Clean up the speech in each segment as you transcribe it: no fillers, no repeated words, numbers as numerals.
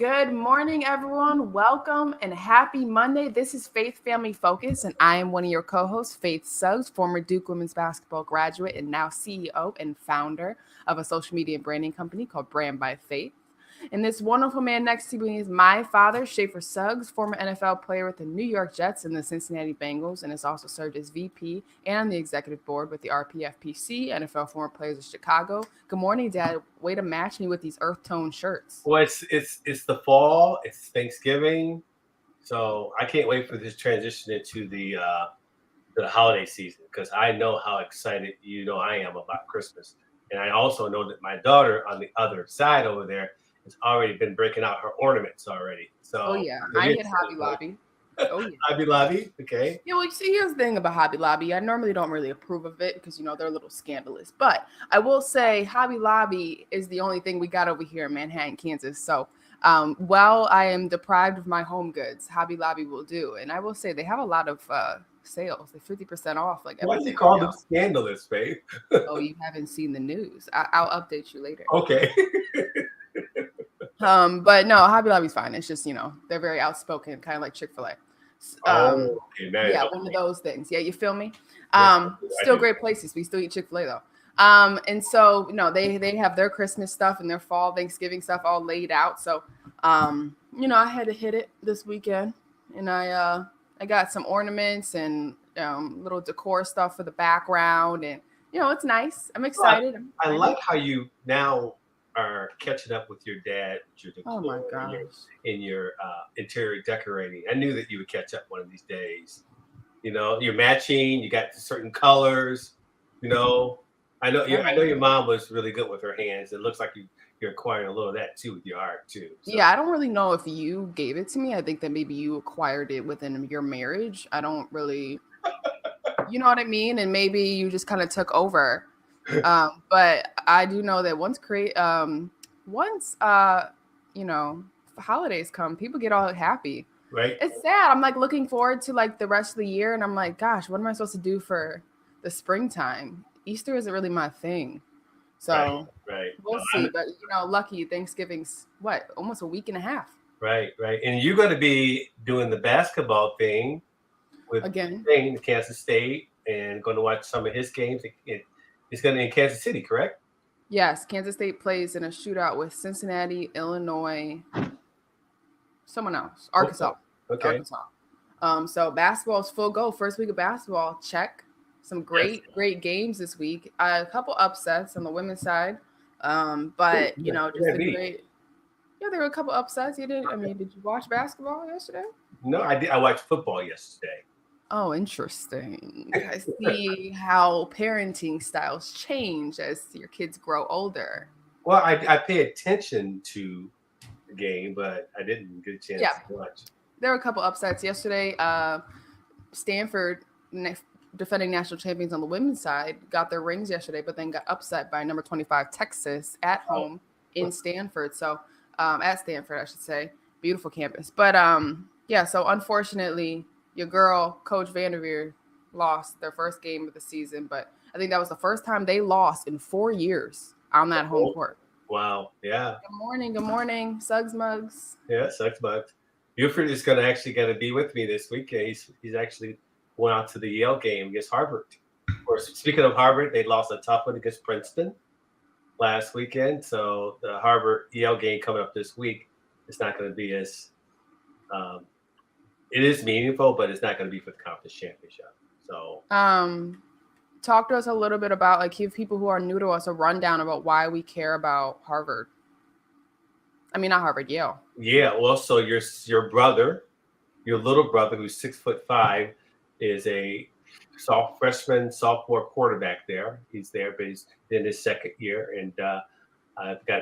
Good morning, everyone. Welcome and happy Monday. This is Faith Family Focus, and I am one of your co-hosts, Faith Suggs, former Duke women's basketball graduate and now CEO and founder of a social media branding company called Brand by Faith. And this wonderful man next to me is my father, Schaefer Suggs, former NFL player with the New York Jets and the Cincinnati Bengals, and has also served as VP and on the executive board with the RPFPC, NFL Former Players of Chicago. Good morning, Dad. Way to match me with these earth tone shirts. Well, it's the fall. It's Thanksgiving, so I can't wait for this transition into the holiday season because I know how excited I am about Christmas, and I also know that my daughter on the other side over there has already been breaking out her ornaments already. Oh, So yeah. I hit Hobby Lobby. Oh, yeah. Hobby Lobby, okay. Yeah, well, see, here's the thing about Hobby Lobby. I normally don't really approve of it because, they're a little scandalous. But I will say Hobby Lobby is the only thing we got over here in Manhattan, Kansas. So while I am deprived of my home goods, Hobby Lobby will do. And I will say they have a lot of sales. They're 50% off. Like why do you call them scandalous, babe? Oh, you haven't seen the news. I'll update you later. Okay. But no, Hobby Lobby's fine. It's just, they're very outspoken, kind of like Chick-fil-A. Okay, yeah, one of those things. Yeah, you feel me? Yes, still great places. We still eat Chick-fil-A though. And so they have their Christmas stuff and their fall Thanksgiving stuff all laid out. So I had to hit it this weekend, and I got some ornaments and little decor stuff for the background, and it's nice. I'm excited. I like how you now are catching up with your dad, your decor, oh my gosh, in your interior decorating. I knew that you would catch up one of these days. You're matching. You got certain colors. I know. I know your mom was really good with her hands. It looks like you're acquiring a little of that too with your art too. So. Yeah, I don't really know if you gave it to me. I think that maybe you acquired it within your marriage. I don't really, you know what I mean? And maybe you just kind of took over. But I do know that once holidays come, people get all happy. Right. It's sad. I'm like looking forward to like the rest of the year, and I'm like, gosh, what am I supposed to do for the springtime? Easter isn't really my thing. So right. We'll see. But lucky Thanksgiving's almost a week and a half. Right. And you're going to be doing the basketball thing with again Kansas State, and going to watch some of his games. He's going to be in Kansas City, correct? Yes, Kansas State plays in a shootout with Cincinnati, Illinois, someone else, Arkansas. Okay. Arkansas. So basketball is full go. First week of basketball, check. Some great games this week. A couple upsets on the women's side, but just a great. Yeah, there were a couple upsets. Did you watch basketball yesterday? No, I did. I watched football yesterday. Oh, interesting. I see how parenting styles change as your kids grow older. Well, I pay attention to the game, but I didn't get a chance to watch. There were a couple upsets yesterday. Stanford, defending national champions on the women's side, got their rings yesterday, but then got upset by number 25 Texas at home in Stanford. So at Stanford, I should say. Beautiful campus. But so unfortunately, your girl, Coach Vanderveer, lost their first game of the season, but I think that was the first time they lost in 4 years on that home court. Wow. Yeah. Good morning, Suggs Mugs. Yeah, Suggs Mugs. Buford is going to be with me this week. He's actually went out to the Yale game against Harvard. Of course, speaking of Harvard, they lost a tough one against Princeton last weekend. So the Harvard-Yale game coming up this week is not going to be as it is meaningful, but it's not going to be for the conference championship. So, talk to us a little bit about give people who are new to us a rundown about why we care about Harvard. I mean, not Harvard, Yale. Yeah, well, so your brother, your little brother, who's 6'5", is a sophomore quarterback there. He's there, but he's in his second year, and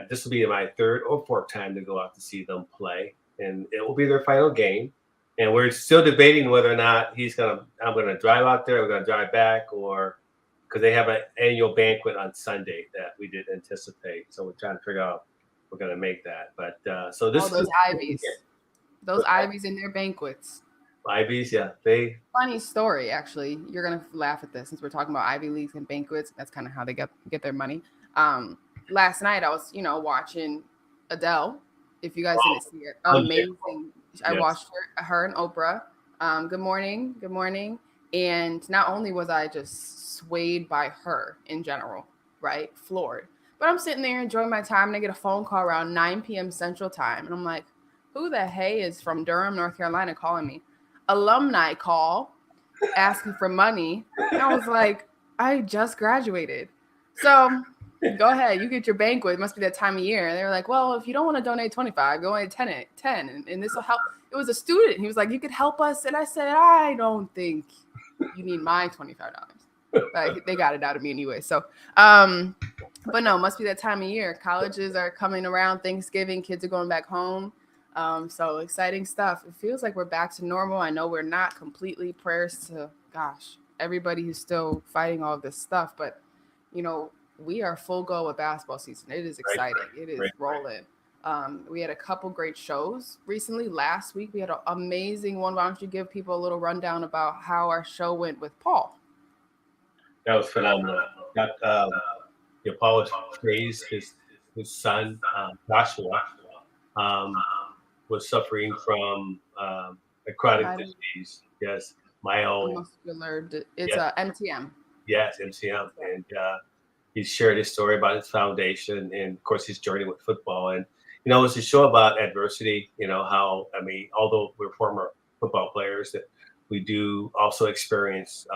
this will be my third or fourth time to go out to see them play, and it will be their final game. And we're still debating whether or not I'm going to drive out there, we're going to drive back, or because they have an annual banquet on Sunday that we didn't anticipate. So we're trying to figure out if we're going to make that. But so this those Ivies. Those Ivies in their banquets. Ivies, yeah. Funny story, actually. You're going to laugh at this since we're talking about Ivy Leagues and banquets. That's kind of how they get their money. Last night I was, watching Adele If you guys didn't see it, amazing. I watched her and Oprah. Good morning, good morning. And not only was I just swayed by her in general, right, floored, but I'm sitting there enjoying my time, and I get a phone call around 9 p.m. Central Time, and I'm like, who the hey is from Durham, North Carolina, calling me? Alumni call, asking for money. And I was like, I just graduated. So go ahead, you get your banquet. It must be that time of year. And they were like, well, if you don't want to donate 25, go ahead 10, and this will help. It was a student. He was like, you could help us. And I said, I don't think you need my $25. Like, they got it out of me anyway. So, but no, it must be that time of year. Colleges are coming around Thanksgiving. Kids are going back home. So exciting stuff. It feels like we're back to normal. I know we're not completely. Prayers to, gosh, everybody who's still fighting all of this stuff. But, you know, we are full go with basketball season. It is exciting. It is rolling. We had a couple great shows recently. Last week, we had an amazing one. Why don't you give people a little rundown about how our show went with Paul? That was phenomenal. Paul was praised. His son, Joshua, was suffering from a chronic disease. Yes, muscular. It's MTM. Yes, MTM, and he shared his story about his foundation and, of course, his journey with football. And it's a show about adversity. Although we're former football players, that we do also experience,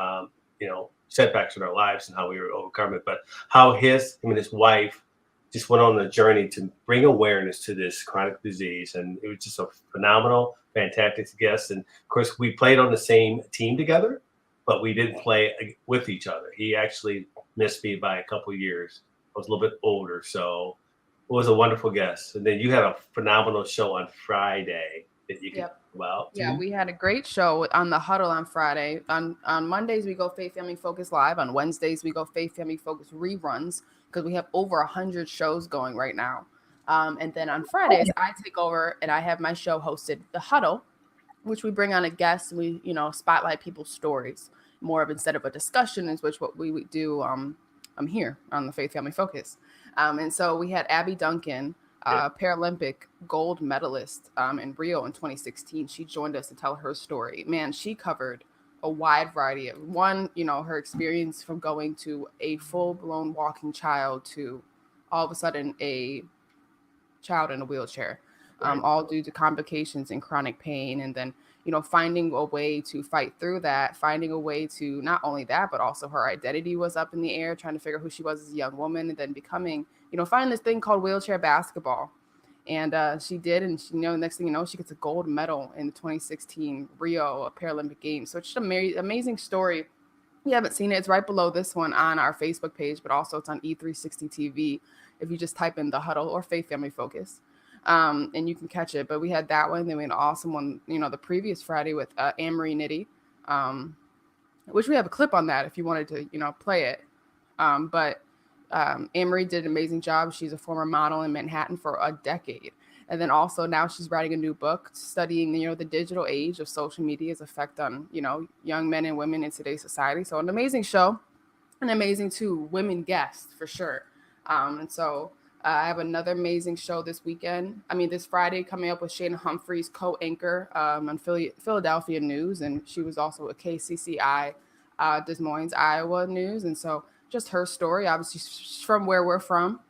setbacks in our lives and how we were overcome it. But how him and his wife just went on a journey to bring awareness to this chronic disease. And it was just a phenomenal, fantastic guest. And of course, we played on the same team together, but we didn't play with each other. He actually missed me by a couple of years. I was a little bit older. So it was a wonderful guest. And then you had a phenomenal show on Friday that you can talk about. Yeah, we had a great show on the Huddle on Friday. On Mondays, we go Faith Family Focus Live. On Wednesdays, we go Faith Family Focus reruns, because we have over 100 shows going right now. And then on Fridays, I take over and I have my show hosted, The Huddle, which we bring on a guest. And we, spotlight people's stories more of, instead of a discussion, is which what we would do. I'm here on the Faith Family Focus. And so we had Abby Duncan, Paralympic gold medalist in Rio in 2016. She joined us to tell her story. Man, she covered a wide variety of her experience from going to a full-blown walking child to all of a sudden a child in a wheelchair, all due to complications and chronic pain. And then, finding a way to fight through that, finding a way to not only that, but also her identity was up in the air, trying to figure out who she was as a young woman, and then becoming, finding this thing called wheelchair basketball. And she did, and she, next thing you know, she gets a gold medal in the 2016 Rio Paralympic Games. So it's just an amazing story. If you haven't seen it, it's right below this one on our Facebook page, but also it's on E360 TV if you just type in The Huddle or Faith Family Focus, and you can catch it. But we had that one. Then we had an awesome one, the previous Friday with Anne-Marie Nitty, which we have a clip on that if you wanted to, play it. But Anne-Marie did an amazing job. She's a former model in Manhattan for a decade. And then also now she's writing a new book studying, the digital age of social media's effect on, young men and women in today's society. So an amazing show, an amazing women guests for sure. And so I have another amazing show this Friday coming up with Shana Humphreys, co-anchor on Philadelphia News. And she was also a KCCI Des Moines, Iowa News. And so just her story, obviously from where we're from.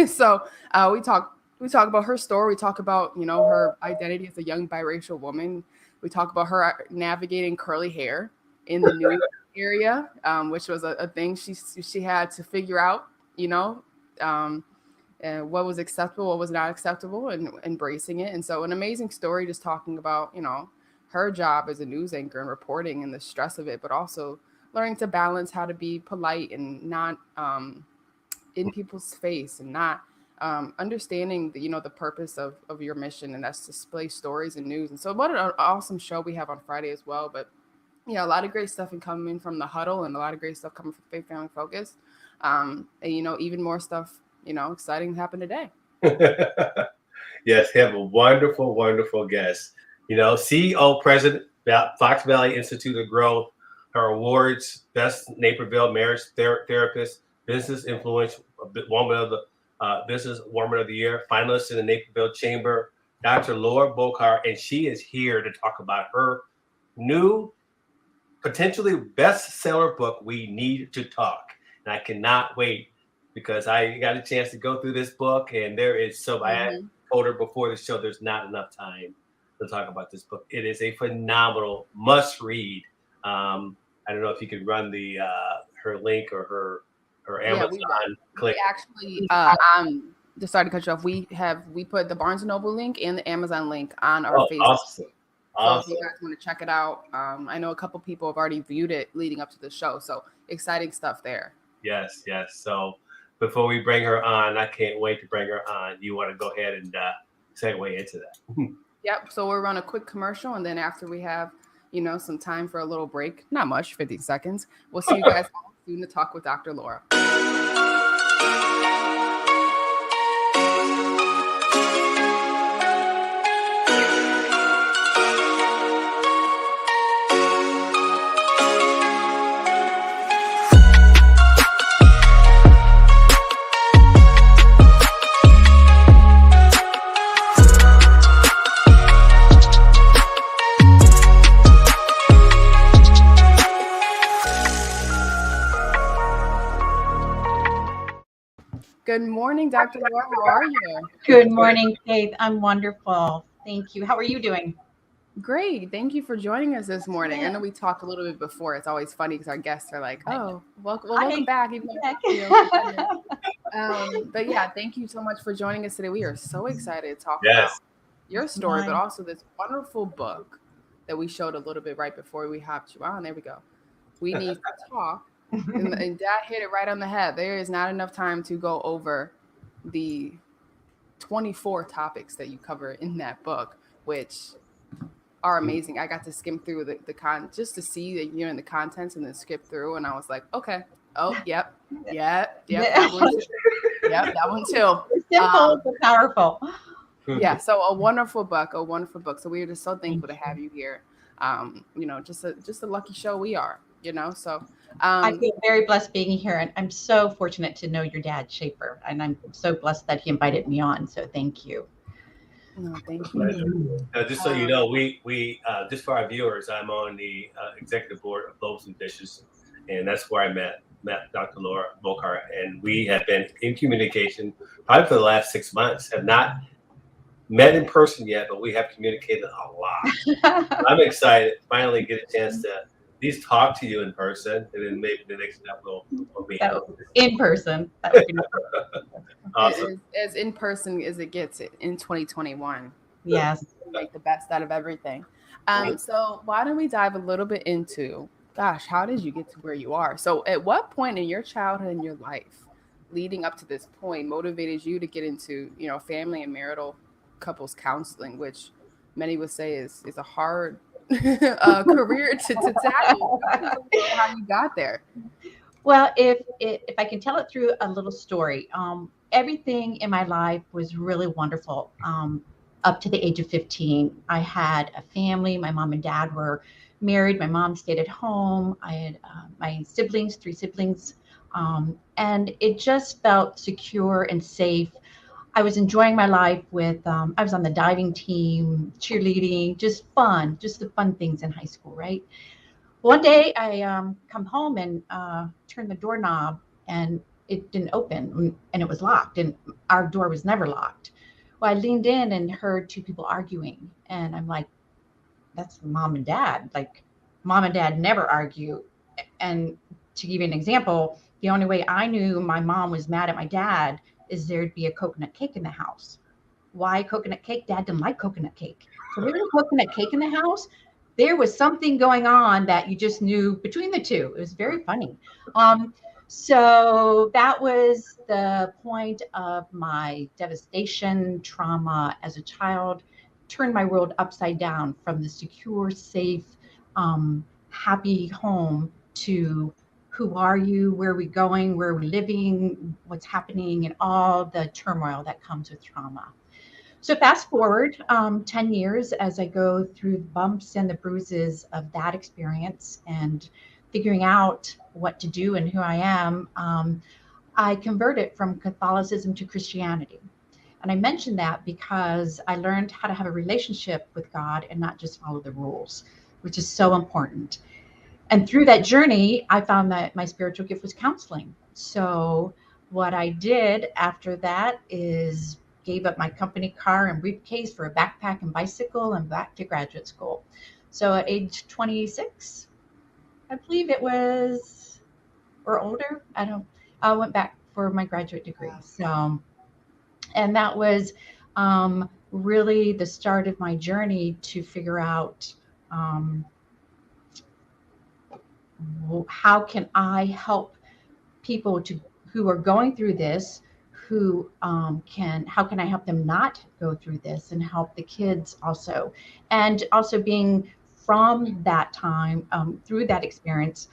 So we talk about her story. We talk about, her identity as a young biracial woman. We talk about her navigating curly hair in the New York area, which was a thing she had to figure out, what was acceptable, what was not acceptable, and embracing it. And so an amazing story, just talking about, her job as a news anchor and reporting and the stress of it, but also learning to balance how to be polite and not in people's face, and not understanding the purpose of your mission, and that's to display stories and news. And so what an awesome show we have on Friday as well. But a lot of great stuff coming from The Huddle, and a lot of great stuff coming from Faith Family Focus. And even more stuff, exciting happened today. Yes, have a wonderful, wonderful guest. CEO, President, Fox Valley Institute of Growth. Her awards: Best Naperville Marriage Therapist, Business Influence, Woman of Business Woman of the Year, finalist in the Naperville Chamber, Dr. Laura Bokar, and she is here to talk about her new, potentially bestseller book, We Need to Talk. And I cannot wait because I got a chance to go through this book, and there is so I told her before the show there's not enough time to talk about this book. It is a phenomenal must read. I don't know if you could run the her link or her Amazon click. We actually just sorry to cut you off. We put the Barnes & Noble link and the Amazon link on our Facebook. So if you guys want to check it out, I know a couple people have already viewed it leading up to the show. So exciting stuff there. Yes. So before we bring her on, I can't wait to bring her on. You want to go ahead and segue into that? Yep. So we'll run a quick commercial, and then after we have, some time for a little break, not much, 50 seconds. We'll see you guys soon to talk with Dr. Laura. Good morning, Dr. Laura. How are you? Good morning, Faith. I'm wonderful. Thank you. How are you doing? Great. Thank you for joining us this morning. Yeah. I know we talked a little bit before. It's always funny because our guests are like, "Oh, welcome back." But yeah, thank you so much for joining us today. We are so excited to talk about your story, but also this wonderful book that we showed a little bit right before we hopped you on. There we go. We need to talk. And Dad hit it right on the head. There is not enough time to go over the 24 topics that you cover in that book, which are amazing. I got to skim through the just to see that you're in the contents and then skip through. And I was like, okay. Oh, yep. That one too. Yep, that one too. Simple but powerful. Yeah. So a wonderful book. So we are just so thankful to have you here. Just a lucky show we are. So I feel very blessed being here, and I'm so fortunate to know your dad, Schaefer, and I'm so blessed that he invited me on. So thank you. No, thank you. Just so you know, we just for our viewers, I'm on the executive board of Loaves and Dishes, and that's where I met Dr. Laura Bokar, and we have been in communication probably for the last 6 months. Have not met in person yet, but we have communicated a lot. I'm excited to finally get a chance to at least talk to you in person, and then maybe the next step will be in person. That would be awesome. As in person as it gets in 2021. Yes, make the best out of everything. So why don't we dive a little bit into, how did you get to where you are? So at what point in your childhood and your life, leading up to this point, motivated you to get into family and marital couples counseling, which many would say is a hard career to tackle? How you got there? Well, if I can tell it through a little story, everything in my life was really wonderful. Up to the age of 15, I had a family. My mom and dad were married. My mom stayed at home. I had my siblings, 3 siblings, and it just felt secure and safe. I was enjoying my life with, I was on the diving team, cheerleading, just the fun things in high school, right? One day I come home and turned the doorknob and it didn't open and it was locked, and our door was never locked. Well, I leaned in and heard 2 people arguing, and I'm like, that's mom and dad. Like, mom and dad never argue. And to give you an example, the only way I knew my mom was mad at my dad is there'd be a coconut cake in the house. Why coconut cake? Dad didn't like coconut cake. So there was coconut cake in the house. There was something going on that you just knew between the two. It was very funny. So that was the point of my devastation, trauma as a child, turned my world upside down from the secure, safe, happy home to who are you, where are we going, where are we living, what's happening, and all the turmoil that comes with trauma. So fast forward 10 years as I go through the bumps and the bruises of that experience and figuring out what to do and who I am. I converted from Catholicism to Christianity. And I mention that because I learned how to have a relationship with God and not just follow the rules, which is so important. And through that journey, I found that my spiritual gift was counseling. So what I did after that is gave up my company car and briefcase for a backpack and bicycle and back to graduate school. So at age 26, I believe it was, or older, I went back for my graduate degree. So, and that was really the start of my journey to figure out um, how can I help people to who are going through this, who can how can I help them not go through this and help the kids also, and also being from that time through that experience,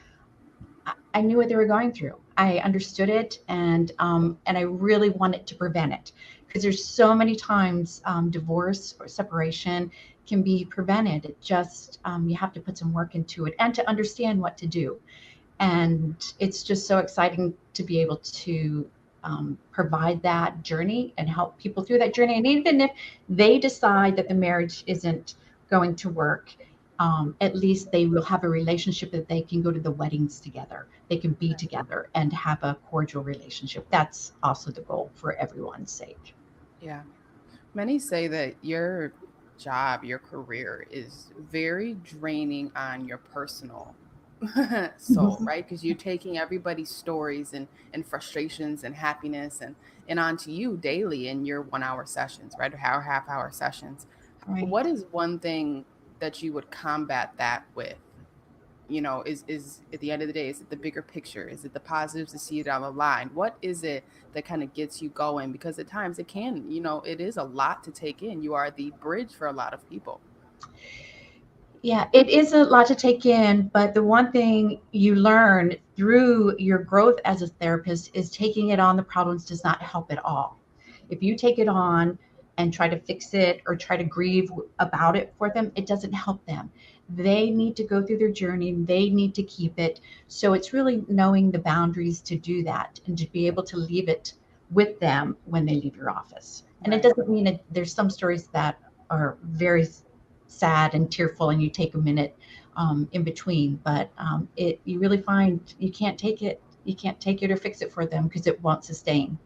I knew what they were going through. I understood it, and I really wanted to prevent it because there's so many times divorce or separation can be prevented. It just you have to put some work into it and to understand what to do. And it's just so exciting to be able to provide that journey and help people through that journey. And even if they decide that the marriage isn't going to work, at least they will have a relationship that they can go to the weddings together. They can be together and have a cordial relationship. That's also the goal for everyone's sake. Yeah. Many say that your job, your career is very draining on your personal soul, Mhm. right? Because you're taking everybody's stories and frustrations and happiness and onto you daily in your 1 hour sessions, right? Or half hour sessions. Right. What is one thing that you would combat that with? Is at the end of the day, is it the bigger picture? Is it the positives to see it on the line? What is it that kind of gets you going? Because at times it can, it is a lot to take in. You are the bridge for a lot of people. Yeah, it is a lot to take in, but the one thing you learn through your growth as a therapist is taking it on the problems does not help at all. If you take it on and try to fix it or try to grieve about it for them, it doesn't help them. They need to go through their journey, they need to keep it. So it's really knowing the boundaries to do that and to be able to leave it with them when they leave your office. And it Right. doesn't mean that there's some stories that are very sad and tearful and you take a minute in between, but it you really find you can't take it or fix it for them because it won't sustain.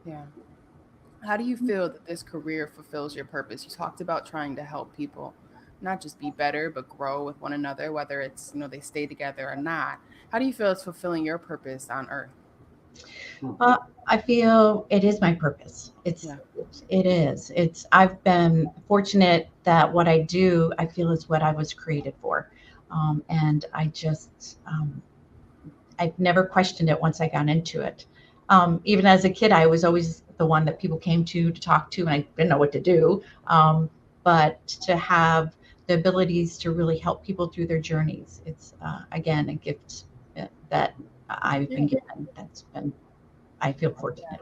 Yeah. How do you feel that this career fulfills your purpose? You talked about trying to help people not just be better, but grow with one another, whether it's, they stay together or not. How do you feel it's fulfilling your purpose on earth? Hmm. I feel it is my purpose. Yeah. It is. It's I've been fortunate that what I do, I feel is what I was created for, and I've never questioned it once I got into it. Even as a kid, I was always the one that people came to talk to, and I didn't know what to do. But to have the abilities to really help people through their journeys, it's again a gift that I've Yeah. been given. I feel fortunate.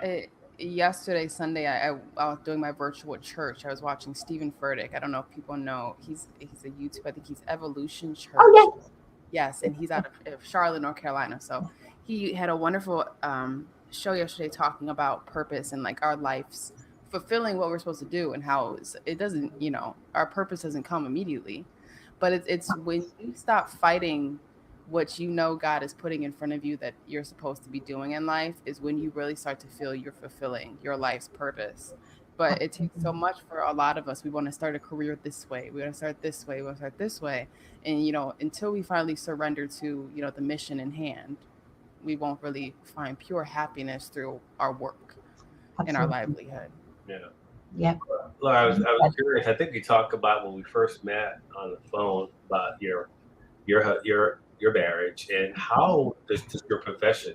Yeah. Yesterday, Sunday, I was doing my virtual church. I was watching Stephen Furtick. I don't know if people know. He's a YouTube. I think he's Evolution Oh Church. yes. Yes, and he's out of Charlotte, North Carolina. So he had a wonderful show yesterday talking about purpose and like our lives fulfilling what we're supposed to do and how it doesn't, our purpose doesn't come immediately, but it's when you stop fighting what God is putting in front of you that you're supposed to be doing in life is when you really start to feel you're fulfilling your life's purpose. But it takes so much for a lot of us. We want to start a career this way. We want to start this way. We want to start this way. And, until we finally surrender to, the mission in hand, we won't really find pure happiness through our work and our Absolutely. livelihood. Yeah. Yep. Laura, I was curious. I think we talked about when we first met on the phone about your marriage and how does your profession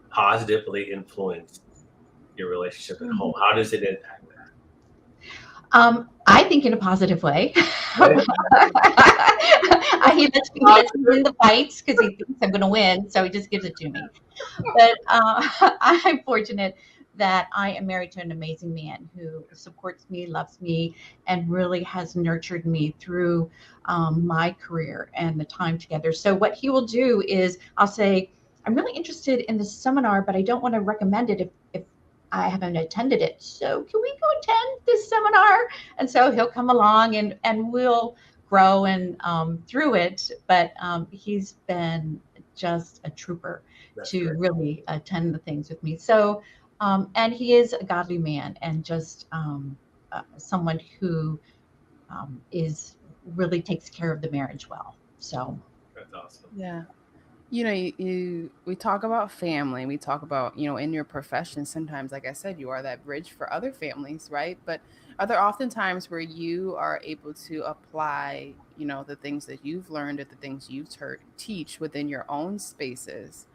positively influence your relationship at home? How does it impact I think in a positive way. that? He lets me win the fights because he thinks I'm going to win, so he just gives it to me. But I'm fortunate that I am married to an amazing man who supports me, loves me, and really has nurtured me through my career and the time together. So what he will do is, I'll say, I'm really interested in this seminar, but I don't want to recommend it if I haven't attended it. So can we go attend this seminar? And so he'll come along and we'll grow and through it. But he's been just a trooper That's to great. really attend the things with me. So, and he is a godly man and just someone who is really takes care of the marriage well. So, That's awesome. Yeah. We talk about family, we talk about, in your profession, sometimes, like I said, you are that bridge for other families, right? But are there often times where you are able to apply, the things that you've learned or the things you've teach within your own spaces?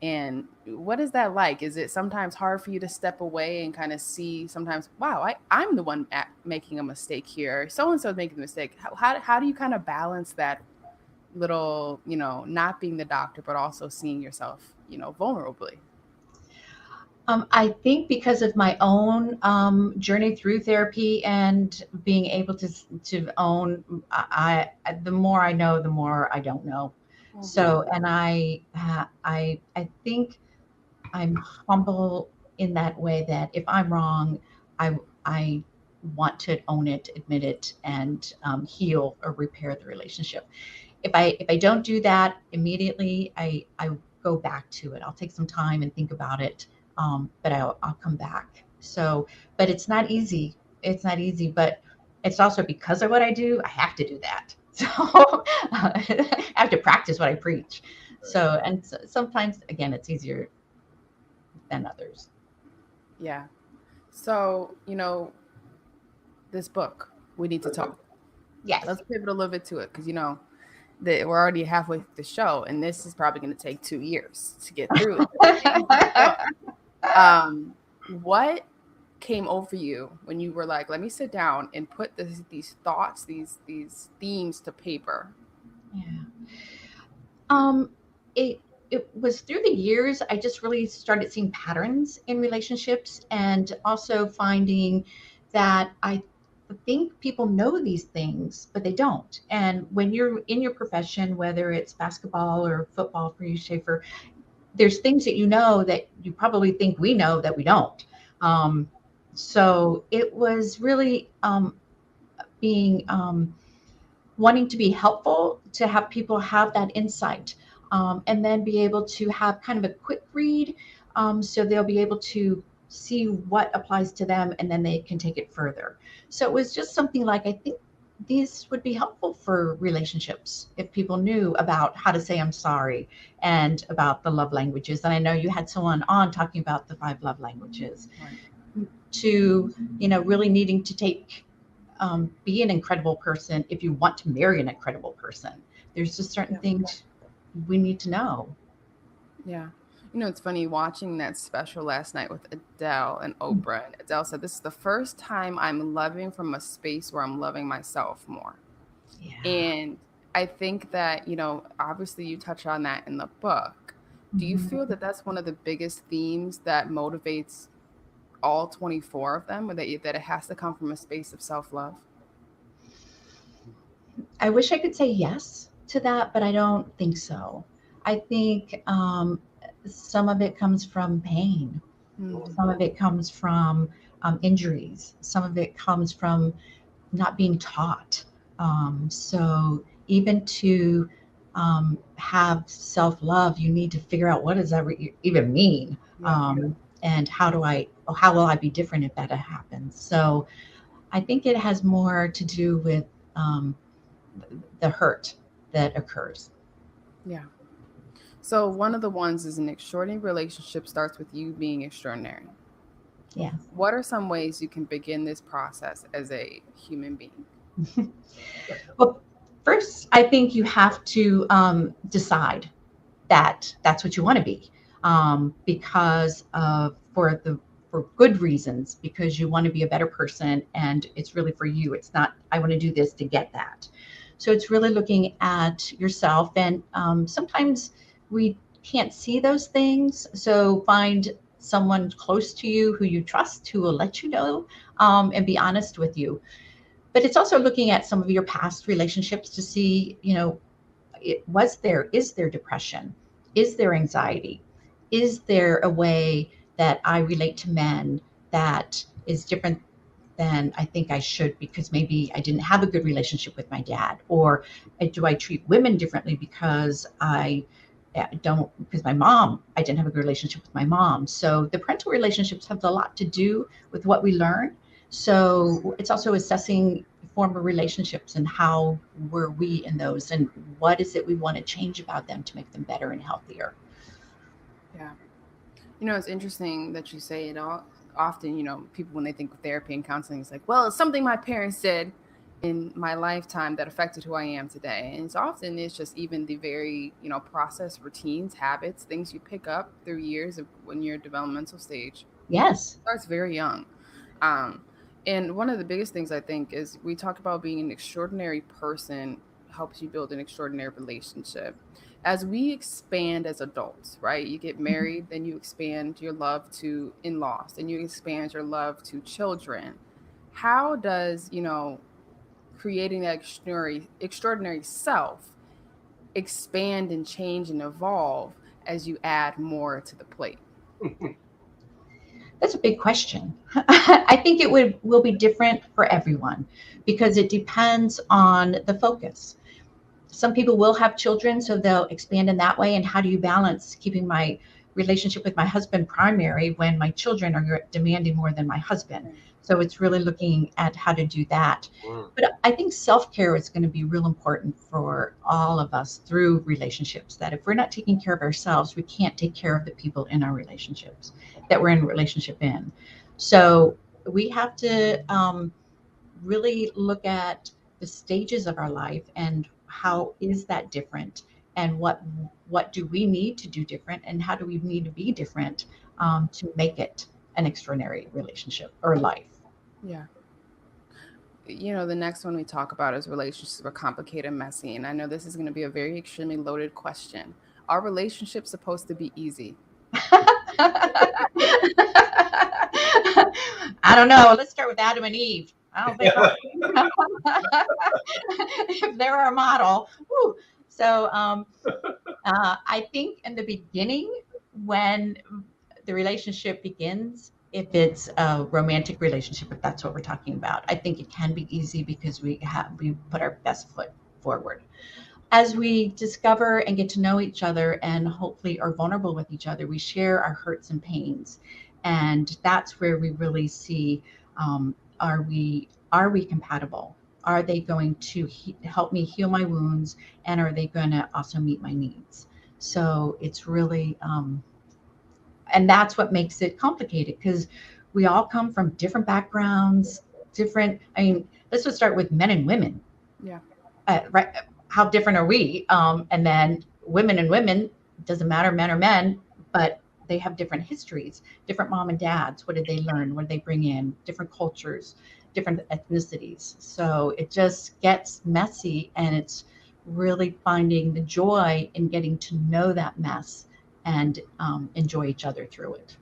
And what is that like? Is it sometimes hard for you to step away and kind of see sometimes, wow, I'm the one making a mistake here. So and so is making the mistake. How do you kind of balance that little, not being the doctor, but also seeing yourself, vulnerably? I think because of my own journey through therapy and being able to own, the more I know, the more I don't know. Mhm. So, and I think I'm humble in that way that if I'm wrong, I want to own it, admit it, and heal or repair the relationship. If I don't do that immediately, I go back to it. I'll take some time and think about it, but I'll come back. So, but it's not easy. It's not easy, but it's also because of what I do. I have to do that. So I have to practice what I preach. So, and sometimes again, it's easier than others. Yeah. So, this book, We Need to Talk. Yes. Let's pivot a little bit to it because, that we're already halfway through the show, and this is probably going to take 2 years to get through the book. What came over you when you were like, let me sit down and put these thoughts, these themes to paper? Yeah. Um, it it was through the years I just really started seeing patterns in relationships and also finding that I think people know these things, but they don't. And when you're in your profession, whether it's basketball or football for you, Schaefer, there's things that you know that you probably think we know that we don't. Um, so it was really being wanting to be helpful, to have people have that insight, and then be able to have kind of a quick read, so they'll be able to see what applies to them and then they can take it further. So it was just something like, I think these would be helpful for relationships if people knew about how to say I'm sorry and about the love languages. And I know you had someone on talking about the 5 love languages, Right. to really needing to take be an incredible person if you want to marry an incredible person. There's just certain Yeah. things we need to know. Yeah. It's funny watching that special last night with Adele and Oprah. And Adele said, this is the first time I'm loving from a space where I'm loving myself more. Yeah. And I think that, obviously you touch on that in the book. Do you feel Mhm. that that's one of the biggest themes that motivates all 24 of them, or that it has to come from a space of self-love? I wish I could say yes to that, but I don't think so. I think some of it comes from pain. Hmm. Some of it comes from injuries. Some of it comes from not being taught. So even to have self love, you need to figure out what does that even mean, Yeah. and how will I be different if that happens. So I think it has more to do with um, the hurt that occurs. Yeah. So one of the ones is an extraordinary relationship starts with you being extraordinary. Yeah. What are some ways you can begin this process as a human being? Well, first, I think you have to decide that that's what you want to be, because of for good reasons, because you want to be a better person and it's really for you. It's not I want to do this to get that. So it's really looking at yourself, and sometimes we can't see those things. So find someone close to you who you trust, who will let you know, and be honest with you. But it's also looking at some of your past relationships to see, is there depression? Is there anxiety? Is there a way that I relate to men that is different than I think I should because maybe I didn't have a good relationship with my dad? Or do I treat women differently because I don't, because I didn't have a good relationship with my mom. So the parental relationships have a lot to do with what we learn. So it's also assessing former relationships and how were we in those and what is it we want to change about them to make them better and healthier. Yeah. It's interesting that you say it all. Often, people, when they think of therapy and counseling, it's like, well, it's something my parents did in my lifetime that affected who I am today. And it's just even the very, process, routines, habits, things you pick up through years of when you're developmental stage. Yes. It starts very young. Um, and one of the biggest things I think is we talk about being an extraordinary person helps you build an extraordinary relationship. As we expand as adults, right? You get married, then you expand your love to in-laws, and you expand your love to children. How does, creating that extraordinary self expand and change and evolve as you add more to the plate? That's a big question. I think it will be different for everyone because it depends on the focus. Some people will have children, so they'll expand in that way. And how do you balance keeping my relationship with my husband primary when my children are demanding more than my husband? So it's really looking at how to do that. But I think self-care is going to be real important for all of us through relationships, that if we're not taking care of ourselves, we can't take care of the people in our relationships that we're in a relationship in. So we have to really look at the stages of our life and how is that different and what do we need to do different and how do we need to be different to make it an extraordinary relationship or life. Yeah. The next one we talk about is relationships are complicated and messy. And I know this is going to be a very extremely loaded question. Are relationships supposed to be easy? I don't know. Let's start with Adam and Eve. I don't think if they're our model. Whew. So I think in the beginning, when the relationship begins, if it's a romantic relationship, if that's what we're talking about, I think it can be easy because we put our best foot forward. As we discover and get to know each other and hopefully are vulnerable with each other, we share our hurts and pains. And that's where we really see, are we compatible? Are they going to help me heal my wounds? And are they going to also meet my needs? So it's really, and that's what makes it complicated because we all come from different backgrounds, let's just start with men and women. Yeah. Right. How different are we? And then women and women, doesn't matter, men or men, but they have different histories, different mom and dads. What did they learn? What did they bring in? Different cultures, different ethnicities. So it just gets messy, and it's really finding the joy in getting to know that mess and enjoy each other through it.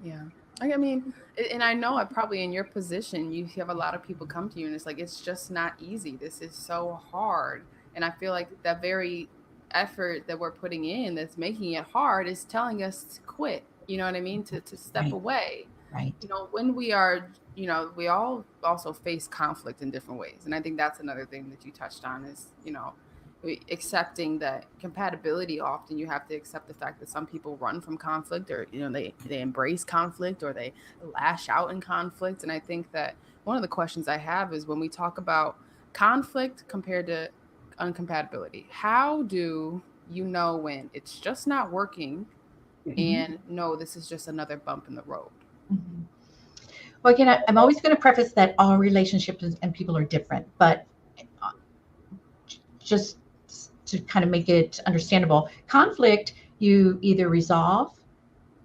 Yeah. I mean, and I know probably in your position, you have a lot of people come to you and it's like, it's just not easy. This is so hard. And I feel like that very effort that we're putting in that's making it hard is telling us to quit. You know what I mean? To step Right. away. Right. When we are, we all also face conflict in different ways. And I think that's another thing that you touched on is, accepting that compatibility. Often you have to accept the fact that some people run from conflict, or they embrace conflict, or they lash out in conflict. And I think that one of the questions I have is when we talk about conflict compared to uncompatibility, how do you know when it's just not working and no, this is just another bump in the road? Mm-hmm. Well, again, I'm always going to preface that all relationships and people are different, but just to kind of make it understandable, conflict, you either resolve,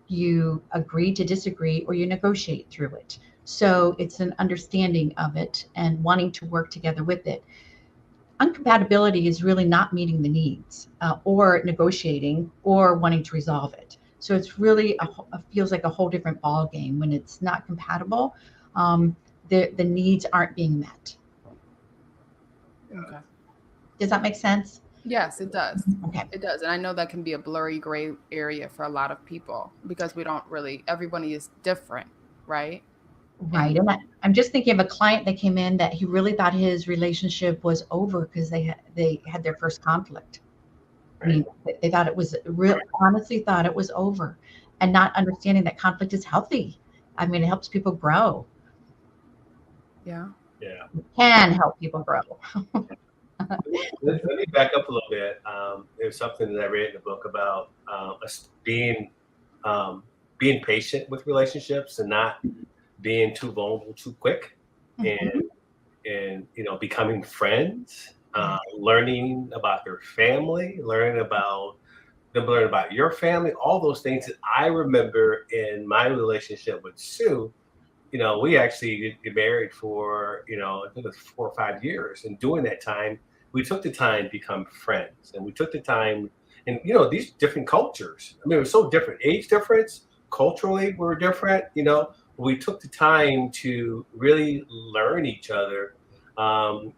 you agree to disagree, or you negotiate through it. So it's an understanding of it and wanting to work together with it. Uncompatibility is really not meeting the needs or negotiating or wanting to resolve it. So it's really feels like a whole different ball game when it's not compatible. The needs aren't being met. Okay. Does that make sense? Yes, it does. Okay. It does. And I know that can be a blurry gray area for a lot of people because we don't really, everybody is different, right? Right. And I'm just thinking of a client that came in that he really thought his relationship was over because they had their first conflict. I mean, they thought it was real, honestly thought it was over, and not understanding that conflict is healthy. I mean, it helps people grow. Yeah. Yeah. It can help people grow. Let me back up a little bit. There's something that I read in the book about us um, being patient with relationships and not being too vulnerable too quick, Mhm. and becoming friends, learning about their family, learning about your family, all those things that I remember in my relationship with Sue. We actually get married for, I think it was 4 or 5 years. And during that time, we took the time to become friends. And we took the time, and, these different cultures. I mean, it was so different. Age difference, culturally, we were different. We took the time to really learn each other. Um,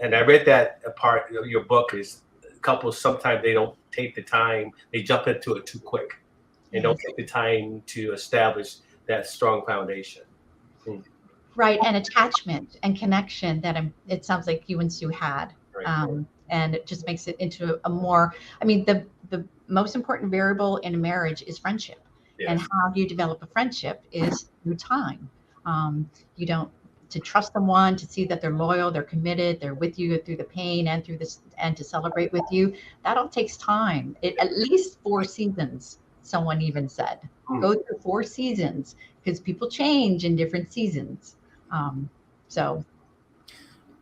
and I read that a part of your book is couples sometimes they don't take the time, they jump into it too quick and don't Yes. take the time to establish that strong foundation. Mm. Right. And attachment and connection that it sounds like you and Sue had. Right. And it just makes it into a more, I mean, the most important variable in a marriage is friendship. And Yes. how you develop a friendship is through time. You don't, to trust someone, to see that they're loyal, they're committed, they're with you through the pain and through this, and to celebrate with you. That all takes time. At least 4 seasons, someone even said. Mm. Go through 4 seasons because people change in different seasons. So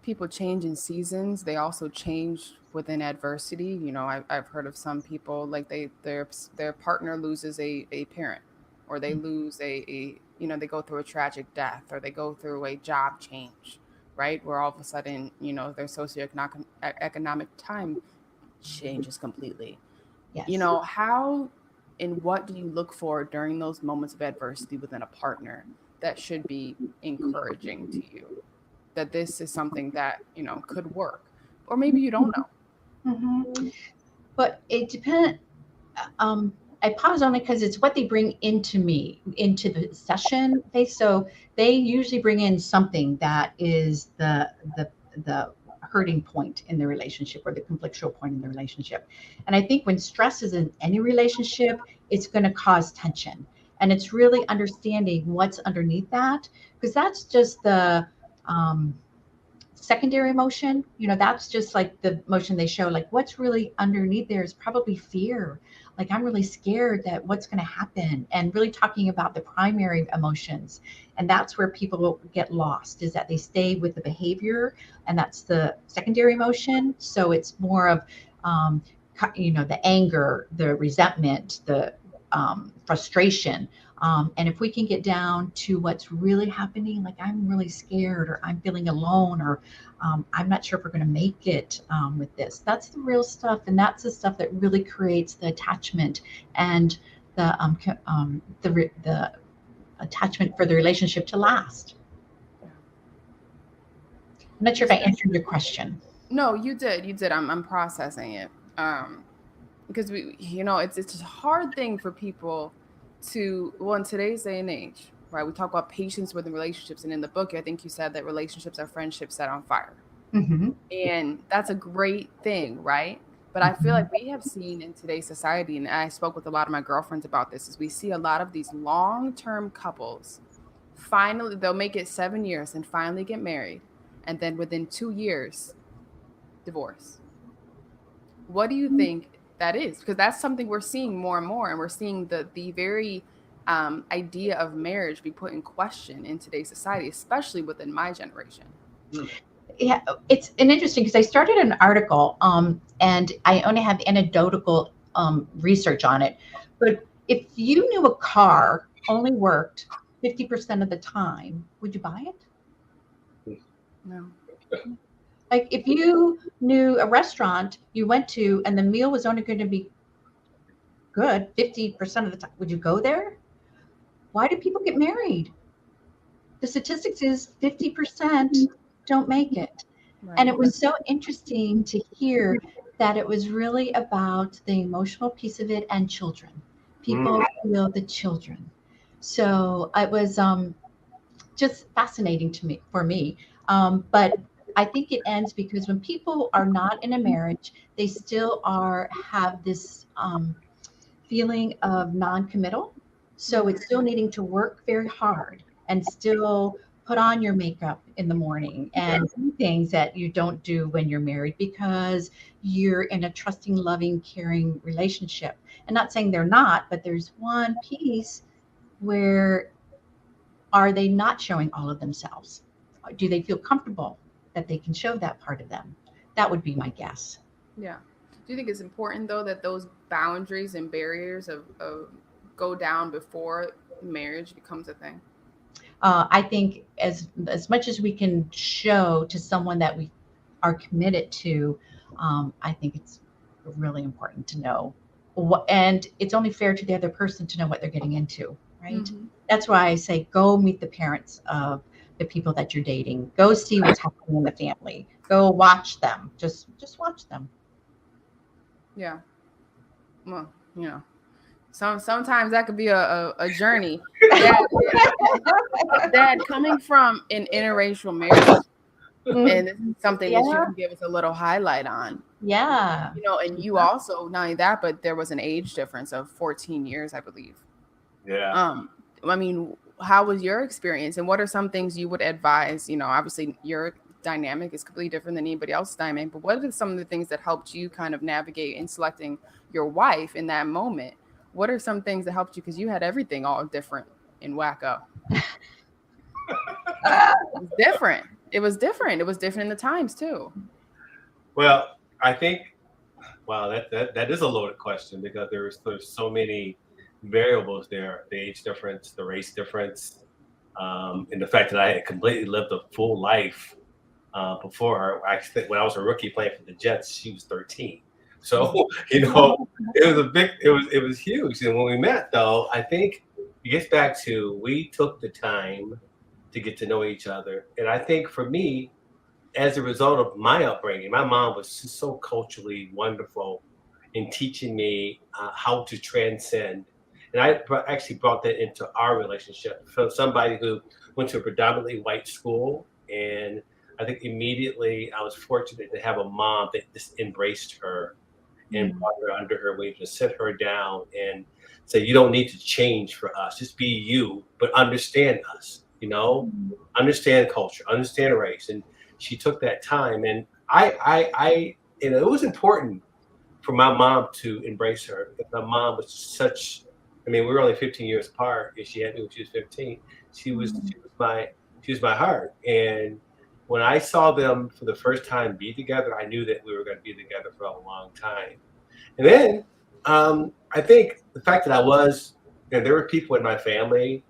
People change in seasons. They also change within adversity. I've heard of some people like their partner loses a parent, or they lose they go through a tragic death, or they go through a job change, right? Where all of a sudden, their socioeconomic economic time changes completely. yes. How and what do you look for during those moments of adversity within a partner that should be encouraging to you? That this is something that could work, or maybe you don't know. Mm-hmm. But it depends. I pause only because it's what they bring into the session. Okay, so they usually bring in something that is the hurting point in the relationship or the conflictual point in the relationship. And I think when stress is in any relationship, it's going to cause tension. And it's really understanding what's underneath that, because that's just the um, secondary emotion. That's just like the emotion they show. Like what's really underneath there is probably fear. Like I'm really scared that what's going to happen, and really talking about the primary emotions. And that's where people get lost, is that they stay with the behavior, and that's the secondary emotion. So it's more of the anger, the resentment, the frustration. And if we can get down to what's really happening, like I'm really scared, or I'm feeling alone, or I'm not sure if we're going to make it with this. That's the real stuff, and that's the stuff that really creates the attachment and the attachment for the relationship to last. I'm not sure if I answered your question. No, you did. You did. I'm processing it. Because it's a hard thing for people to, well, in today's day and age, right? We talk about patience within relationships, and in the book, I think you said that relationships are friendships set on fire. Mm-hmm. And that's a great thing, right? But I feel like we have seen in today's society, and I spoke with a lot of my girlfriends about this, is we see a lot of these long-term couples, finally, they'll make it 7 years and finally get married. And then within 2 years, divorce. What do you think that is? Because that's something we're seeing more and more. And we're seeing the very idea of marriage be put in question in today's society, especially within my generation. Yeah, it's an interesting, because I started an article and I only have anecdotal research on it. But if you knew a car only worked 50% of the time, would you buy it? No. Like if you knew a restaurant you went to and the meal was only going to be good 50% of the time, would you go there? Why do people get married? The statistics is 50% don't make it. Right. And it was so interesting to hear that it was really about the emotional piece of it and children. People feel the children. So it was just fascinating to me for me. But I think it ends because when people are not in a marriage, they still are have this feeling of non-committal. So it's still needing to work very hard and still put on your makeup in the morning and do things that you don't do when you're married because you're in a trusting, loving, caring relationship. And not saying they're not, but there's one piece where are they not showing all of themselves? Do they feel comfortable that they can show that part of them? That would be my guess. Yeah. Do you think it's important though that those boundaries and barriers of go down before marriage becomes a thing? I think as much as we can show to someone that we are committed to, I think it's really important to know what, and it's only fair to the other person to know what they're getting into, right? Mm-hmm. That's why I say go meet the parents of the people that you're dating. Go see what's happening in the family. Go watch them. Just watch them. Yeah. Well, you know, sometimes that could be a journey. Dad, Dad, coming from an interracial marriage, and this is something that you Yeah, can give us a little highlight on. yeah. You know, and you also not only that, but there was an age difference of 14 years, I believe. Yeah. I mean, how was your experience, and what are some things you would advise? You know, obviously your dynamic is completely different than anybody else's dynamic, but what are some of the things that helped you kind of navigate in selecting your wife in that moment? What are some things that helped you because you had everything all different in Wacko? It was different. It was different. It was different in the times too. Well, I think, wow, that is a loaded question because there's so many variables there: the age difference, the race difference, and the fact that I had completely lived a full life before her. I think when I was a rookie playing for the Jets, she was 13. So it was a big, it was huge. And when we met, though, I think it gets back to we took the time to get to know each other, and I think for me, as a result of my upbringing, my mom was just so culturally wonderful in teaching me how to transcend. And I actually brought that into our relationship from somebody who went to a predominantly white school. And I think immediately I was fortunate to have a mom that just embraced her and brought her under her wing to sit her down and say, you don't need to change for us. Just be you, but understand us, understand culture, understand race. And she took that time. And it was important for my mom to embrace her because my mom was we were only 15 years apart and she had me when she was 15. She was my heart. And when I saw them for the first time be together, I knew that we were going to be together for a long time. And then I think the fact that there were people in my family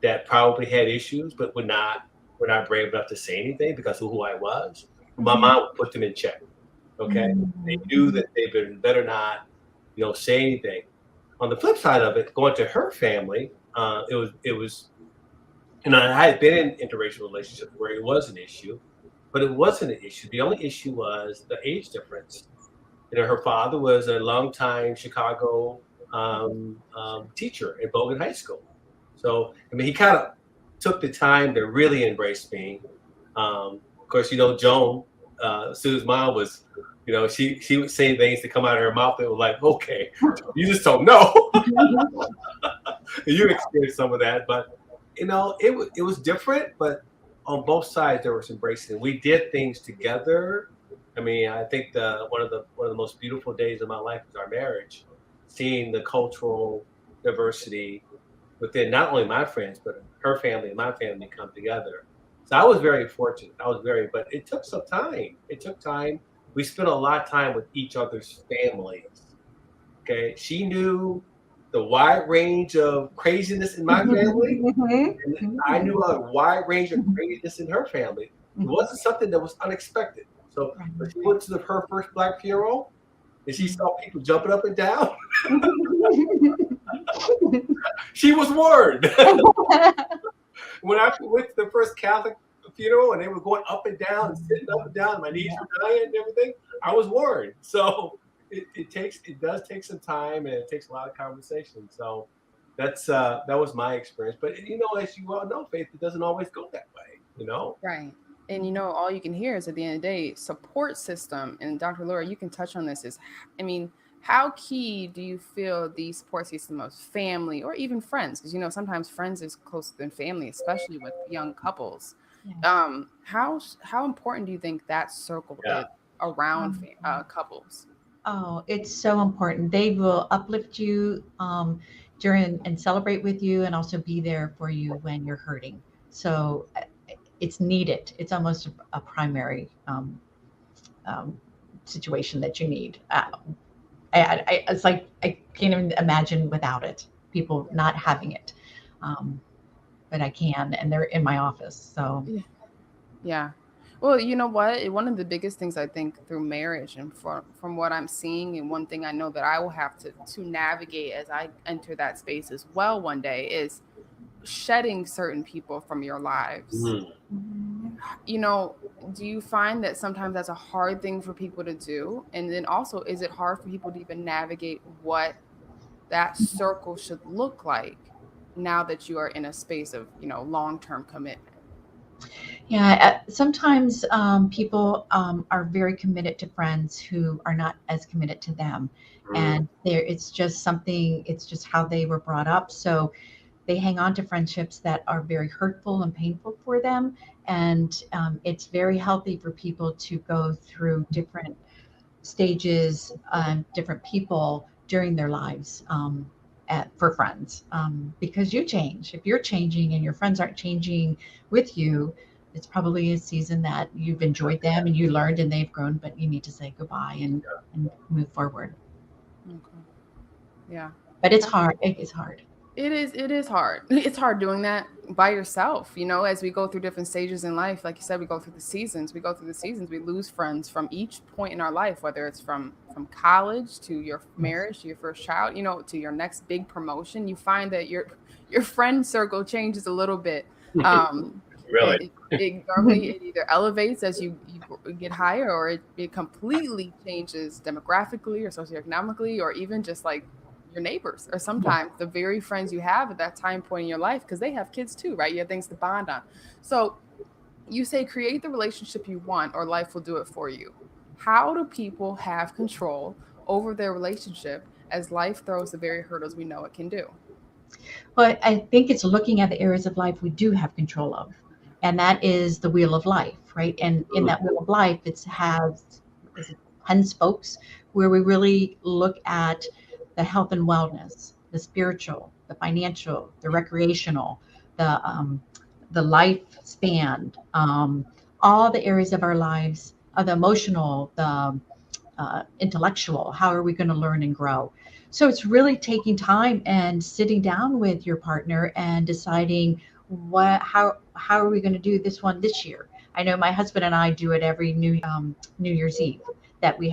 that probably had issues, but were not brave enough to say anything because of who I was. My mom would put them in check. Okay, they knew that they better not, say anything. On the flip side of it, going to her family, it was, I had been in interracial relationships where it was an issue, but it wasn't an issue. The only issue was the age difference. Her father was a longtime Chicago teacher at Bogan High School. So, he kind of took the time to really embrace me. Of course, Joan, Sue's mom was, she would say things that come out of her mouth that were like, okay, you just don't know. You experienced some of that, but it was different. But on both sides, there was embracing. We did things together. I think one of the most beautiful days of my life was our marriage, seeing the cultural diversity within not only my friends but her family and my family come together. So I was very fortunate. But it took some time. It took time. We spent a lot of time with each other's families. Okay, she knew the wide range of craziness in my family, and I knew a wide range of craziness in her family. It wasn't something that was unexpected. So when she went to her first Black funeral, and she saw people jumping up and down, she was warned. When I went to the first Catholic funeral and they were going up and down, sitting up and down, my knees were dying and everything, I was worried. So it does take some time, and it takes a lot of conversation. So that was my experience. But as you well know, Faith, it doesn't always go that way. Right. And all you can hear is at the end of the day, support system. And Dr. Laura, you can touch on this. How key do you feel the support system of family or even friends? Because sometimes friends is closer than family, especially with young couples. Yeah. How important do you think that circle is around couples? Oh, it's so important. They will uplift you during and celebrate with you, and also be there for you when you're hurting. So it's needed. It's almost a primary um, situation that you need. It's like I can't even imagine without it. People not having it, but I can, and they're in my office. So Yeah. Well, you know what? One of the biggest things I think through marriage, and from what I'm seeing, and one thing I know that I will have to navigate as I enter that space as well one day, is shedding certain people from your lives. mhm. Do you find that sometimes that's a hard thing for people to do? And then also, is it hard for people to even navigate what that circle should look like now that you are in a space of, long-term commitment? Yeah, sometimes people are very committed to friends who are not as committed to them, Mm. and it's just something. It's just how they were brought up. So they hang on to friendships that are very hurtful and painful for them, and it's very healthy for people to go through different stages, different people during their lives. For friends, because you change. If you're changing and your friends aren't changing with you, it's probably a season that you've enjoyed them and you learned and they've grown, but you need to say goodbye and move forward. Okay. Yeah. But it's hard. It is hard. It is hard. It's hard doing that by yourself, as we go through different stages in life. Like you said, we go through the seasons. We lose friends from each point in our life, whether it's from college to your Yes. marriage, to your first child, to your next big promotion. You find that your friend circle changes a little bit. Um, Really? it normally it either elevates as you get higher, or it completely changes demographically or socioeconomically, or even just like your neighbors, or Yeah. sometimes the very friends you have at that time point in your life, because they have kids too, right? You have things to bond on. So you say create the relationship you want, or life will do it for you. How do people have control over their relationship as life throws the very hurdles we know it can do? But I think it's looking at the areas of life we do have control of. And that is the wheel of life, right? And in Mm. that wheel of life, it has is it 10 spokes where we really look at the health and wellness, the spiritual, the financial, the recreational, the lifespan, all the areas of our lives, the emotional, the intellectual. How are we going to learn and grow? So it's really taking time and sitting down with your partner and deciding how are we going to do this one this year. I know my husband and I do it every New Year's Eve, that we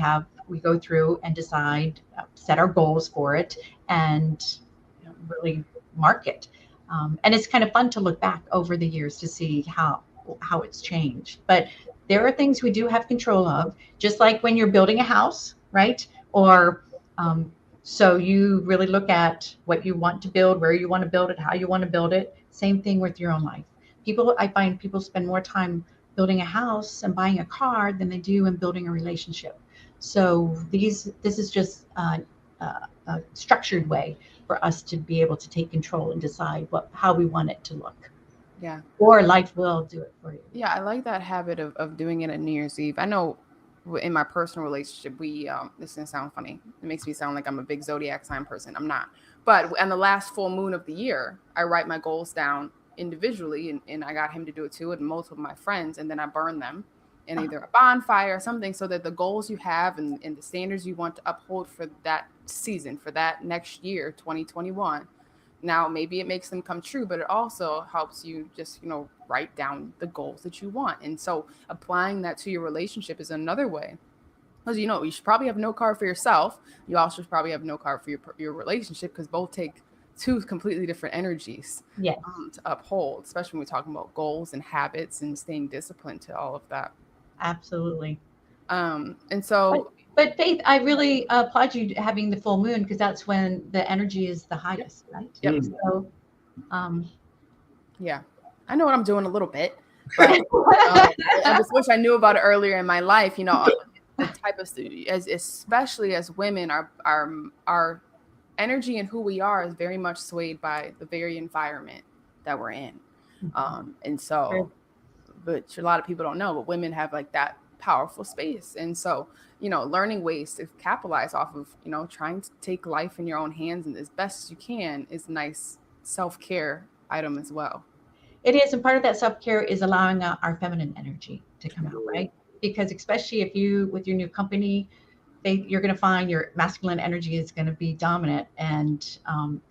go through and decide, set our goals for it, and really mark it. And it's kind of fun to look back over the years to see how it's changed. But there are things we do have control of, just like when you're building a house, right? Or so you really look at what you want to build, where you want to build it, how you want to build it. Same thing with your own life. I find people spend more time building a house and buying a car than they do in building a relationship. So this is just a structured way for us to be able to take control and decide how we want it to look. Yeah. Or life will do it for you. Yeah, I like that habit of doing it at New Year's Eve. I know in my personal relationship, this is gonna sound funny. It makes me sound like I'm a big zodiac sign person. I'm not. But on the last full moon of the year, I write my goals down individually, and I got him to do it too, and multiple of my friends, and then I burn them in either a bonfire or something, so that the goals you have and the standards you want to uphold for that season, for that next year, 2021. Now, maybe it makes them come true, but it also helps you just, write down the goals that you want. And so applying that to your relationship is another way. Because, you should probably have no card for yourself. You also should probably have no card for your relationship, because both take two completely different energies Yes, to uphold, especially when we're talking about goals and habits and staying disciplined to all of that. absolutely. And so, But Faith, I really applaud you having the full moon because that's when the energy is the yep, highest, right? yep, So, um, yeah, I know what I'm doing a little bit, but I just wish I knew about it earlier in my life. The type of especially as women, our energy and who we are is very much swayed by the very environment that we're in. And so, but a lot of people don't know, but women have like that powerful space. And so, learning ways to capitalize off of, trying to take life in your own hands and as best as you can is a nice self-care item as well. it is, and part of that self care is allowing our feminine energy to come out, right? Because especially if you, with your new company, you're going to find your masculine energy is going to be dominant, and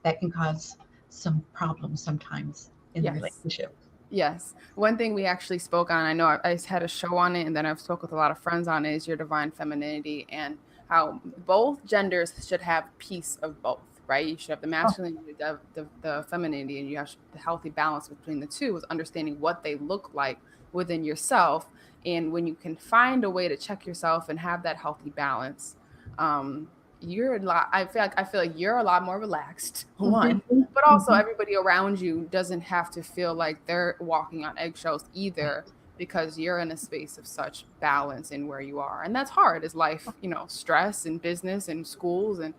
that can cause some problems sometimes in the Yes. relationship. Yes. One thing we actually spoke on, I know I had a show on it, and then I've spoke with a lot of friends on it, is your divine femininity and how both genders should have piece of both, right? You should have the Oh, masculine, the femininity, and you have the healthy balance between the two is understanding what they look like within yourself. And when you can find a way to check yourself and have that healthy balance, um, you're a lot. I feel like you're a lot more relaxed. One, but also everybody around you doesn't have to feel like they're walking on eggshells either, because you're in a space of such balance in where you are. And that's hard as life, stress and business and schools and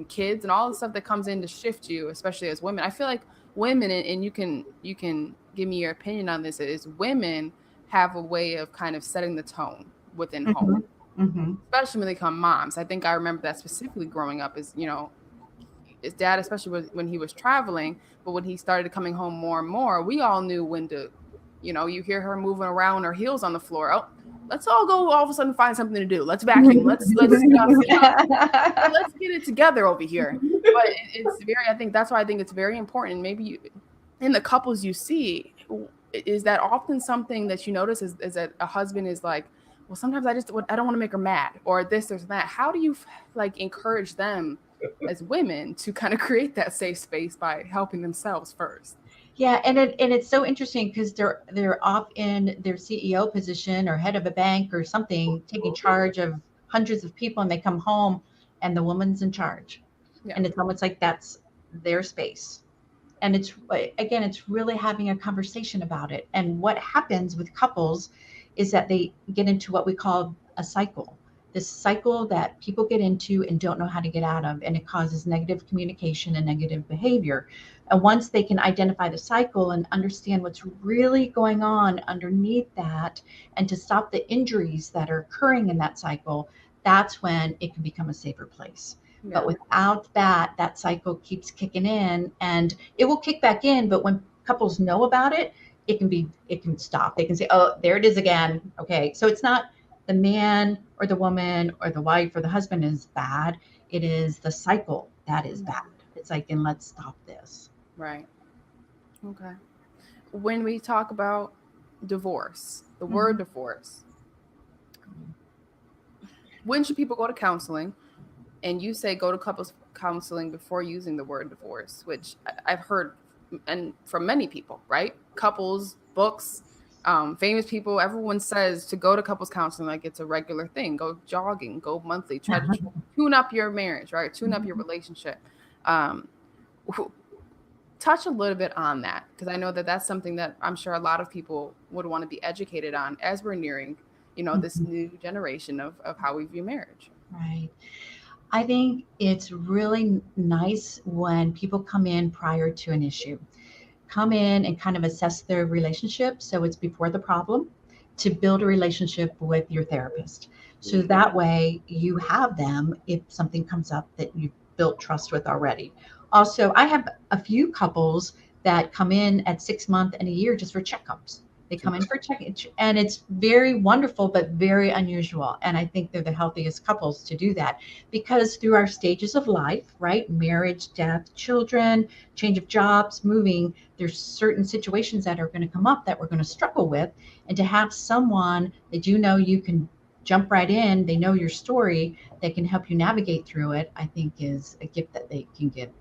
kids and all the stuff that comes in to shift you, especially as women. I feel like women, and you can give me your opinion on this, is women have a way of kind of setting the tone within home, especially when they become moms. I think I remember that specifically growing up, is his dad, especially when he was traveling, but when he started coming home more and more, we all knew when to, you hear her moving around, her heels on the floor. Oh, let's all go all of a sudden find something to do. Let's vacuum. Let's get it together over here. But I think that's why I think it's very important. Maybe in the couples you see, is that often something that you notice is that a husband is like, well, sometimes I don't want to make her mad, or this or that. How do you like encourage them as women to kind of create that safe space by helping themselves first? yeah, and it's so interesting because they're off in their CEO position or head of a bank or something, taking charge of hundreds of people, and they come home and the woman's in charge, Yeah. and it's almost like that's their space. And it's, again, it's really having a conversation about it. And what happens with couples is that they get into what we call a cycle, this cycle that people get into and don't know how to get out of, and it causes negative communication and negative behavior. And once they can identify the cycle and understand what's really going on underneath that, and to stop the injuries that are occurring in that cycle, that's when it can become a safer place. Yeah. But without that, that cycle keeps kicking in, and it will kick back in. But when couples know about it, it can stop. They can say, oh, there it is again. Okay. So it's not the man or the woman or the wife or the husband is bad. It is the cycle that is bad. It's like, and let's stop this. Right. Okay. When we talk about divorce, the word divorce, when should people go to counseling? And you say go to couples counseling before using the word divorce, which I've heard and from many people, right? Couples, books, famous people, everyone says to go to couples counseling like it's a regular thing. Go jogging, go monthly, try to tune up your marriage, right? Tune up your relationship. Touch a little bit on that, because I know that that's something that I'm sure a lot of people would want to be educated on as we're nearing, this new generation of how we view marriage. Right. I think it's really nice when people come in prior to an issue, come in and kind of assess their relationship. So it's before the problem, to build a relationship with your therapist. So that way you have them if something comes up that you've built trust with already. Also, I have a few couples that come in at 6 months and a year just for checkups. They come in for check-in, and it's very wonderful, but very unusual. And I think they're the healthiest couples to do that, because through our stages of life, right? Marriage, death, children, change of jobs, moving, there's certain situations that are going to come up that we're going to struggle with. And to have someone that you can jump right in, they know your story, they can help you navigate through it, I think is a gift that they can give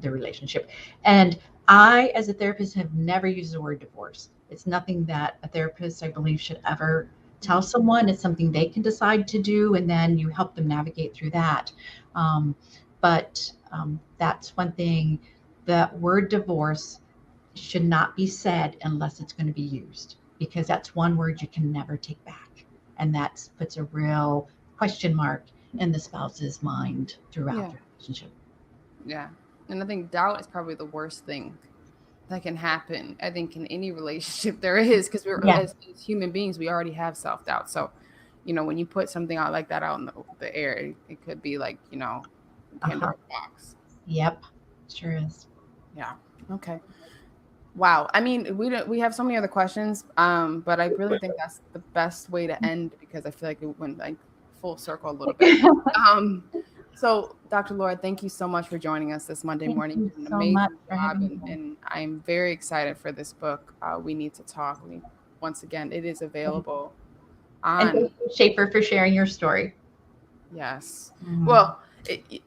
the relationship. And I, as a therapist, have never used the word divorce. It's nothing that a therapist, I believe, should ever tell someone. It's something they can decide to do, and then you help them navigate through that. But that's one thing. The word divorce should not be said unless it's going to be used, because that's one word you can never take back. And that puts a real question mark in the spouse's mind throughout the relationship. Yeah. And I think doubt is probably the worst thing that can happen, I think, in any relationship there is, because we're as human beings, we already have self-doubt. So, when you put something out like that out in the air, it could be like, Pandora's box. Yep. Sure is. Yeah. Okay. Wow. I mean, we have so many other questions, but I really think that's the best way to end, because I feel like it went like full circle a little bit. So, Dr. Laura, thank you so much for joining us this Monday morning. You did an amazing job, and I'm very excited for this book. We Need to Talk. Once again, it is available on. And thank you, Schaefer, for sharing your story. Yes. Well,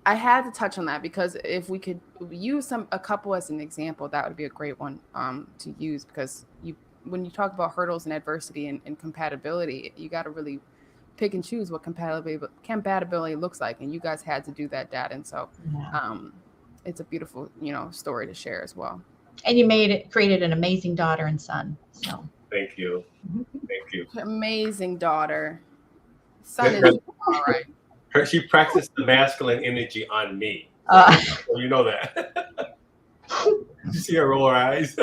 I had to touch on that, because if we could use a couple as an example, that would be a great one to use, because when you talk about hurdles and adversity and compatibility, you got to really pick and choose what compatibility looks like, and you guys had to do that, Dad, and so it's a beautiful story to share as well. And you created an amazing daughter and son. So thank you. Amazing daughter. Son is all right. She practiced the masculine energy on me. You know that. You see her roll her eyes.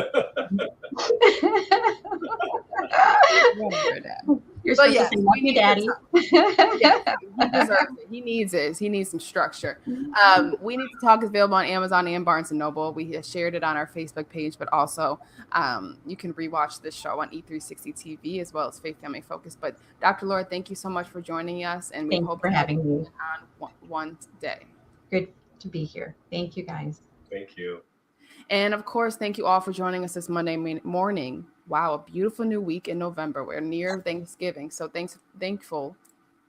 You're supposed to say, "Love you, Daddy." Yeah, he deserves it. He needs it. He needs some structure. We Need to Talk is available on Amazon and Barnes & Noble. We shared it on our Facebook page, but also you can rewatch this show on E360 TV as well as Faith Family Focus. But Dr. Laura, thank you so much for joining us, and we hope for having me on one day. Good to be here. Thank you, guys. Thank you. And of course, thank you all for joining us this Monday morning. Wow, a beautiful new week in November. We're near Thanksgiving, so thankful.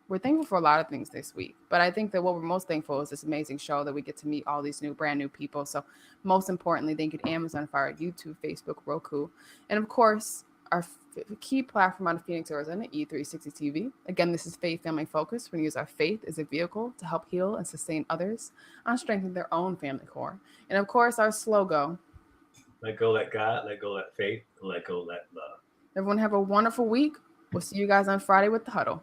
We're thankful for a lot of things this week, but I think that what we're most thankful is this amazing show that we get to meet all these brand new people. So most importantly, thank you to Amazon Fire, YouTube, Facebook, Roku, and of course, our key platform out of Phoenix, Arizona, E360 TV. Again, this is Faith Family Focus. We're going to use our faith as a vehicle to help heal and sustain others on strengthening their own family core. And of course, our slogan: let go, let God, let go, let faith, let go, let love. Everyone have a wonderful week. We'll see you guys on Friday with the huddle.